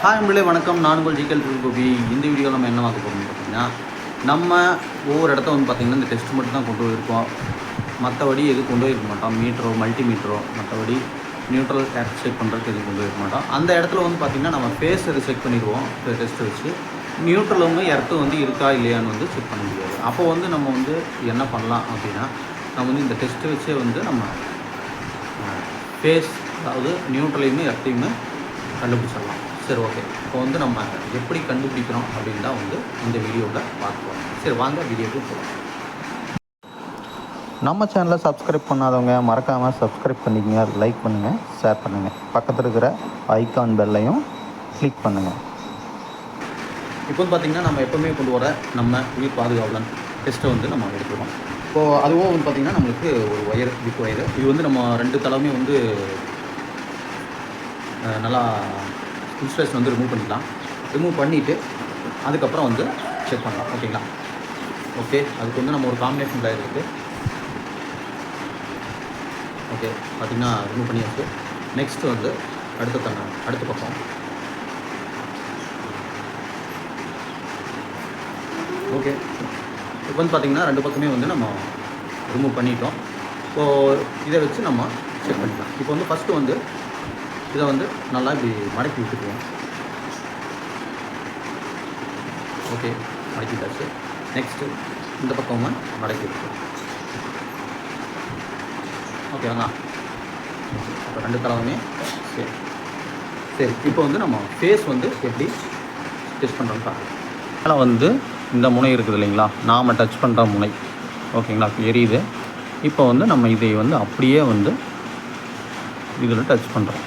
Hi நண்பர்களே, வணக்கம். நான் உங்கள் ஜிகேல் கோபி. இந்த வீடியோவில் நம்ம என்ன பார்க்க போகிறோம்னு பார்த்தீங்கன்னா, நம்ம ஒவ்வொரு இடத்த வந்து பார்த்திங்கன்னா இந்த டெஸ்ட் மட்டும் தான் கொண்டு போயிருக்கோம். மற்றபடி எதுவும் கொண்டு போயிருக்க மாட்டோம். மீட்டரோ மல்டிமீட்டரோ மற்றபடி நியூட்ரல் ஏர் செக் பண்ணுறதுக்கு எதுவும் கொண்டு போயிருக்க மாட்டோம். அந்த இடத்துல வந்து பார்த்திங்கன்னா நம்ம ஃபேஸ் அதை செக் பண்ணிடுவோம். டெஸ்ட்டை வச்சு நியூட்ரல் வந்து எர்த்து வந்து இருக்கா இல்லையான்னு வந்து செக் பண்ண முடியாது. அப்போ வந்து நம்ம வந்து என்ன பண்ணலாம் அப்படின்னா, நம்ம வந்து இந்த டெஸ்ட்டை வச்சே வந்து நம்ம ஃபேஸ் அதாவது நியூட்ரலையுமே எர்த்தையுமே கண்டுபிடிச்சிடலாம். சரி, ஓகே. இப்போ வந்து நம்ம எப்படி கண்டுபிடிக்கிறோம் அப்படின்னு தான் வந்து இந்த வீடியோவில் பார்க்கலாம். சரி, வாங்க வீடியோவுக்கு போகலாம். நம்ம சேனலை சப்ஸ்கிரைப் பண்ணாதவங்க மறக்காமல் சப்ஸ்கிரைப் பண்ணிக்கங்க, லைக் பண்ணுங்கள், ஷேர் பண்ணுங்கள். பக்கத்தில் இருக்கிற ஐகான் பெல்லையும் கிளிக் பண்ணுங்கள். இப்போ வந்து பார்த்திங்கன்னா நம்ம எப்போவுமே கொண்டு வர நம்ம உயிர் பாதுகாவலன் டெஸ்ட்டை வந்து நம்ம எடுத்துக்கிறோம். இப்போது அதுவும் வந்து பார்த்திங்கன்னா நம்மளுக்கு ஒரு ஒயர், பிக் ஒயர். இது வந்து நம்ம ரெண்டு தலைமே வந்து நல்லா இன்சுலேஷன் வந்து ரிமூவ் பண்ணிக்கலாம். ரிமூவ் பண்ணிவிட்டு அதுக்கப்புறம் வந்து செக் பண்ணலாம். ஓகேங்களா? ஓகே, அதுக்கு வந்து நம்ம ஒரு காம்பினேஷன் பிளேயர் இருக்குது. ஓகே, பார்த்திங்கன்னா ரிமூவ் பண்ணியாச்சு. நெக்ஸ்ட்டு வந்து அடுத்த பக்கம். ஓகே, இப்போ வந்து பார்த்திங்கன்னா ரெண்டு பக்கமே வந்து நம்ம ரிமூவ் பண்ணிட்டோம். இப்போது இதை வச்சு நம்ம செக் பண்ணிக்கலாம். இப்போ வந்து ஃபஸ்ட்டு வந்து இதை வந்து நல்லா இப்படி மடக்கி விட்டுக்குவோம். ஓகே, மடக்கிட்டாச்சு. நெக்ஸ்ட்டு இந்த பக்கமாக மடக்கி விட்டுக்குவோம். ஓகேங்களா? இப்போ ரெண்டு தடவையுமே சரி. இப்போ வந்து நம்ம ஃபேஸ் வந்து எப்படி டெஸ்ட் பண்ணுறோன்னு பார்க்கலாம். அதனால் வந்து இந்த முனை இருக்குது இல்லைங்களா, நாம் டச் பண்ணுற முனை. ஓகேங்களா? எரியுது. இப்போ வந்து நம்ம இதை வந்து அப்படியே வந்து இதில் டச் பண்ணுறோம்.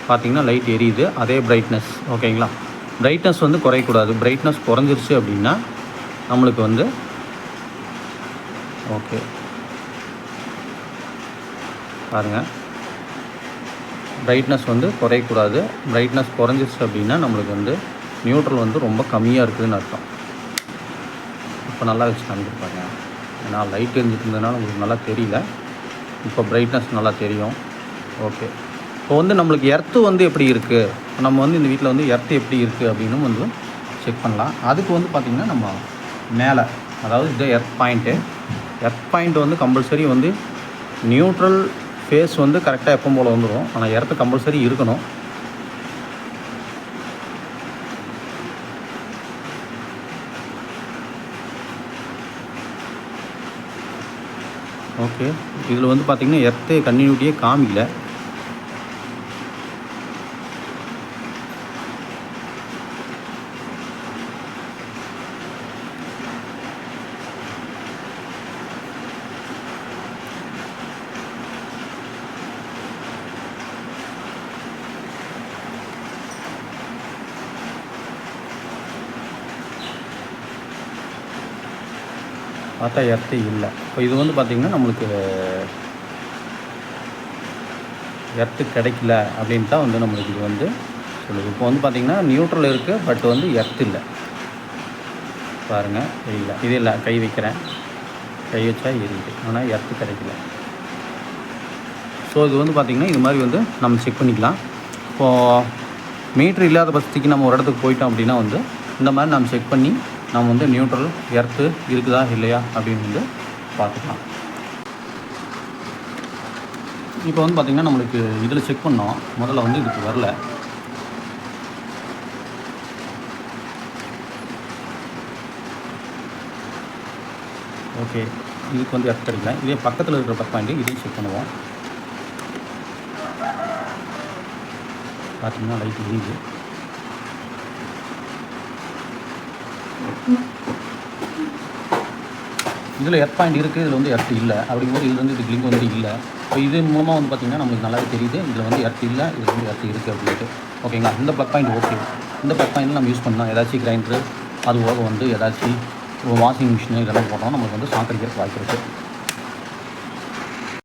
பார்த்திங்கன்னா லைட் எரியுது, அதே பிரைட்னஸ். ஓகேங்களா? பிரைட்னஸ் வந்து குறையக்கூடாது. பிரைட்னஸ் குறைஞ்சிருச்சு அப்படின்னா நம்மளுக்கு வந்து ஓகே பாருங்கள், பிரைட்னஸ் வந்து குறையக்கூடாது. பிரைட்னஸ் குறைஞ்சிருச்சு அப்படின்னா நம்மளுக்கு வந்து நியூட்ரல் வந்து ரொம்ப கம்மியாக இருக்குதுன்னு அர்த்தம். இப்போ நல்லா வச்சு காமிச்சிருப்பாங்க. ஏன்னா லைட் எரிஞ்சிட்டு இருந்ததுனால உங்களுக்கு நல்லா தெரியல. இப்போ பிரைட்னஸ் நல்லா தெரியும். ஓகே, இப்போ வந்து நம்மளுக்கு எர்த்து வந்து எப்படி இருக்குது, நம்ம வந்து இந்த வீட்டில் வந்து எர்த்து எப்படி இருக்குது அப்படின்னு வந்து செக் பண்ணலாம். அதுக்கு வந்து பார்த்திங்கன்னா நம்ம மேலே, அதாவது இது எர்த் பாயிண்ட்டு வந்து கம்பல்சரி வந்து நியூட்ரல் ஃபேஸ் வந்து கரெக்டாக எப்போ போல் வந்துடும். ஆனால் எர்த்து கம்பல்சரி இருக்கணும். ஓகே, இதில் வந்து பார்த்திங்கன்னா எர்த்து கன்டினியூட்டியே காமிக்கல. பார்த்தா எர்த்து இல்லை. இப்போ இது வந்து பார்த்திங்கன்னா நம்மளுக்கு எர்த்து கிடைக்கல அப்படின்னு தான் வந்து நம்மளுக்கு இது வந்து சொல்லுது. இப்போ வந்து பார்த்திங்கன்னா நியூட்ரல் இருக்குது, பட் வந்து எர்த்து இல்லை. பாருங்கள், இல்லை இது இல்லை. கை வைக்கிறேன், கை வச்சா எரியுது, ஆனால் எர்த்து கிடைக்கல. ஸோ இது வந்து பார்த்திங்கன்னா இது மாதிரி வந்து நம்ம செக் பண்ணிக்கலாம். இப்போது மீட்ரு இல்லாத பட்சத்துக்கு நம்ம ஒரு இடத்துக்கு போயிட்டோம் அப்படின்னா வந்து இந்த மாதிரி நம்ம செக் பண்ணி நம்ம வந்து நியூட்ரல் எர்த்து இருக்குதா இல்லையா அப்படின்னு வந்து பார்த்துக்கலாம். இப்போ வந்து பார்த்திங்கன்னா நம்மளுக்கு இதில் செக் பண்ணோம். முதல்ல வந்து இதுக்கு வரல. ஓகே, இதுக்கு வந்து எர்த் கிடைக்கல. இதே பக்கத்தில் இருக்கிற பக் பாயிண்ட்டு இதையும் செக் பண்ணுவோம். பார்த்திங்கன்னா லைட் எரியுது. இதில் எர்த் பாயிண்ட் இருக்குது, இதில் வந்து எர்த் இல்லை. அப்படிங்கும்போது இதில் வந்து இதுக்கு லிங்க் வந்து இல்லை. இப்போ இது மூலமாக வந்து பார்த்திங்கன்னா நம்மளுக்கு நல்லாவே தெரியுது இதில் வந்து எர்த் இல்லை, இதில் வந்து எர்த் இருக்குது அப்படின்ட்டு. ஓகேங்களா? இந்த ப்ளக் பாயிண்ட் ஓகே. இந்த ப்ளக் பாயிண்ட்டில் நம்ம யூஸ் பண்ணலாம். ஏதாச்சும் கிரைண்டரு அது போக வந்து ஏதாச்சும் வாஷிங் மிஷினு இதெல்லாம் போட்டோம் நம்மளுக்கு வந்து ஷாக் அடிக்கிறதுக்கு வாய்ப்பு இருக்குது.